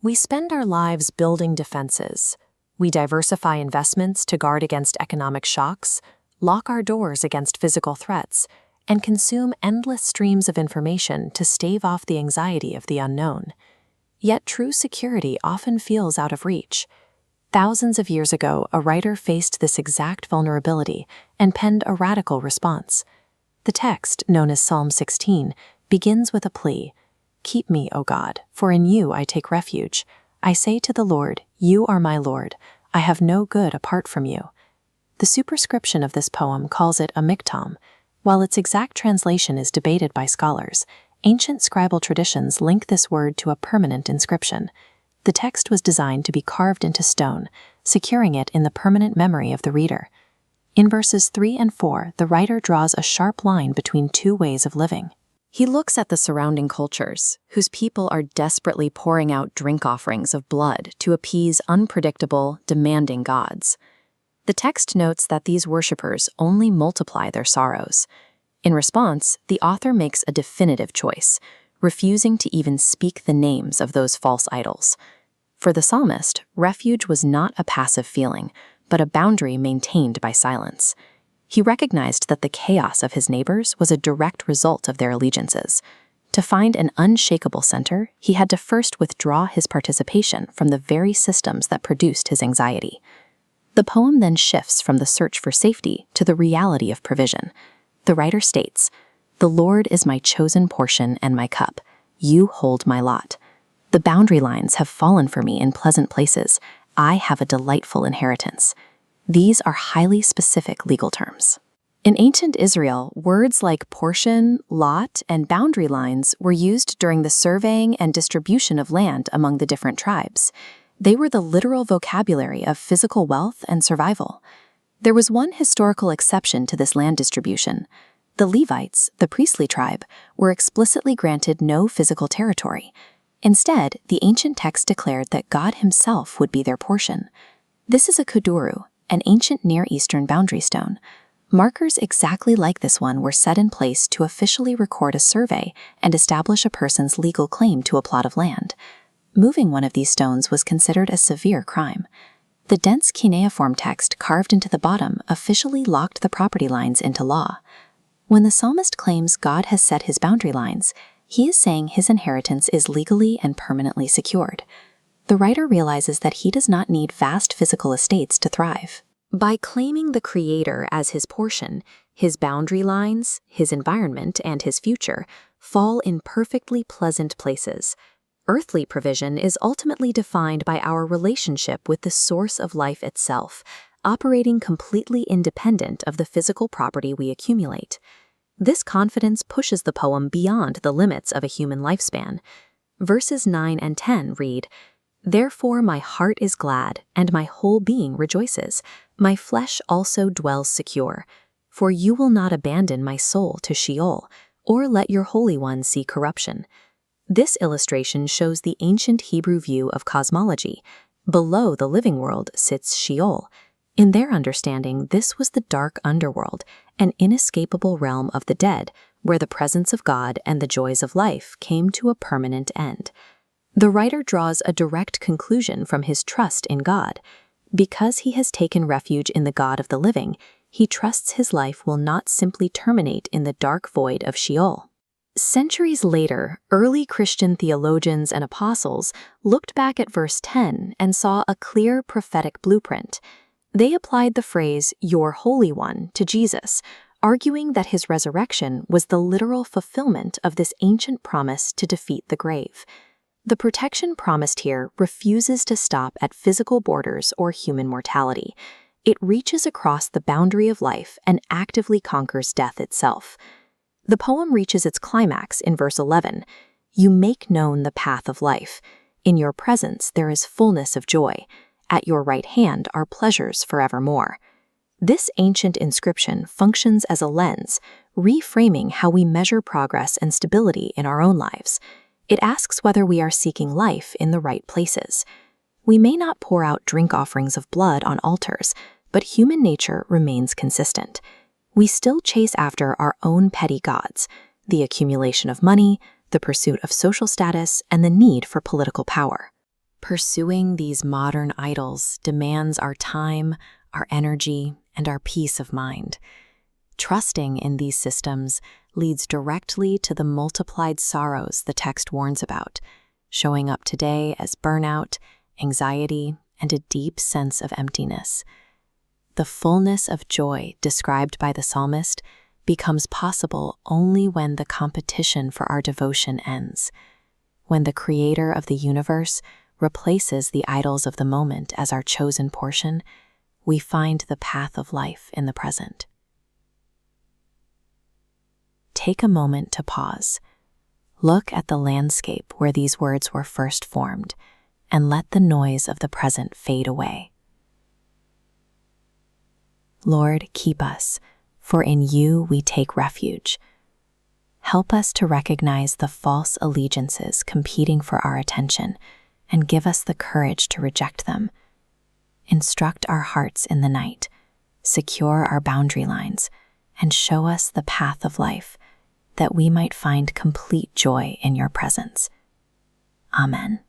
We spend our lives building defenses. We diversify investments to guard against economic shocks, lock our doors against physical threats, and consume endless streams of information to stave off the anxiety of the unknown. Yet true security often feels out of reach. Thousands of years ago, a writer faced this exact vulnerability and penned a radical response. The text, known as Psalm 16, begins with a plea, "Keep me, O God, for in you I take refuge. I say to the Lord, you are my Lord. I have no good apart from you." The superscription of this poem calls it a Miktam. While its exact translation is debated by scholars, ancient scribal traditions link this word to a permanent inscription. The text was designed to be carved into stone, securing it in the permanent memory of the reader. In verses 3 and 4, the writer draws a sharp line between two ways of living. He looks at the surrounding cultures, whose people are desperately pouring out drink offerings of blood to appease unpredictable, demanding gods. The text notes that these worshippers only multiply their sorrows. In response, the author makes a definitive choice, refusing to even speak the names of those false idols. For the psalmist, refuge was not a passive feeling, but a boundary maintained by silence. He recognized that the chaos of his neighbors was a direct result of their allegiances. To find an unshakable center, he had to first withdraw his participation from the very systems that produced his anxiety. The poem then shifts from the search for safety to the reality of provision. The writer states, "The Lord is my chosen portion and my cup. You hold my lot. The boundary lines have fallen for me in pleasant places. I have a delightful inheritance." These are highly specific legal terms. In ancient Israel, words like portion, lot, and boundary lines were used during the surveying and distribution of land among the different tribes. They were the literal vocabulary of physical wealth and survival. There was one historical exception to this land distribution. The Levites, the priestly tribe, were explicitly granted no physical territory. Instead, the ancient text declared that God himself would be their portion. This is a kuduru, an ancient Near Eastern boundary stone. Markers exactly like this one were set in place to officially record a survey and establish a person's legal claim to a plot of land. Moving one of these stones was considered a severe crime. The dense cuneiform text carved into the bottom officially locked the property lines into law. When the psalmist claims God has set his boundary lines, he is saying his inheritance is legally and permanently secured. The writer realizes that he does not need vast physical estates to thrive. By claiming the Creator as his portion, his boundary lines, his environment, and his future fall in perfectly pleasant places. Earthly provision is ultimately defined by our relationship with the source of life itself, operating completely independent of the physical property we accumulate. This confidence pushes the poem beyond the limits of a human lifespan. Verses 9 and 10 read, "Therefore my heart is glad, and my whole being rejoices. My flesh also dwells secure. For you will not abandon my soul to Sheol, or let your Holy One see corruption." This illustration shows the ancient Hebrew view of cosmology. Below the living world sits Sheol. In their understanding, this was the dark underworld, an inescapable realm of the dead, where the presence of God and the joys of life came to a permanent end. The writer draws a direct conclusion from his trust in God. Because he has taken refuge in the God of the living, he trusts his life will not simply terminate in the dark void of Sheol. Centuries later, early Christian theologians and apostles looked back at verse 10 and saw a clear prophetic blueprint. They applied the phrase, "your Holy One," to Jesus, arguing that his resurrection was the literal fulfillment of this ancient promise to defeat the grave. The protection promised here refuses to stop at physical borders or human mortality. It reaches across the boundary of life and actively conquers death itself. The poem reaches its climax in verse 11. "You make known the path of life. In your presence there is fullness of joy. At your right hand are pleasures forevermore." This ancient inscription functions as a lens, reframing how we measure progress and stability in our own lives. It asks whether we are seeking life in the right places. We may not pour out drink offerings of blood on altars, but human nature remains consistent. We still chase after our own petty gods, the accumulation of money, the pursuit of social status, and the need for political power. Pursuing these modern idols demands our time, our energy, and our peace of mind. Trusting in these systems leads directly to the multiplied sorrows the text warns about, showing up today as burnout, anxiety, and a deep sense of emptiness. The fullness of joy described by the psalmist becomes possible only when the competition for our devotion ends, when the Creator of the universe replaces the idols of the moment as our chosen portion. We find the path of life in the present. Take a moment to pause. Look at the landscape where these words were first formed, and let the noise of the present fade away. Lord, keep us, for in you we take refuge. Help us to recognize the false allegiances competing for our attention, and give us the courage to reject them. Instruct our hearts in the night, secure our boundary lines, and show us the path of life, that we might find complete joy in your presence. Amen.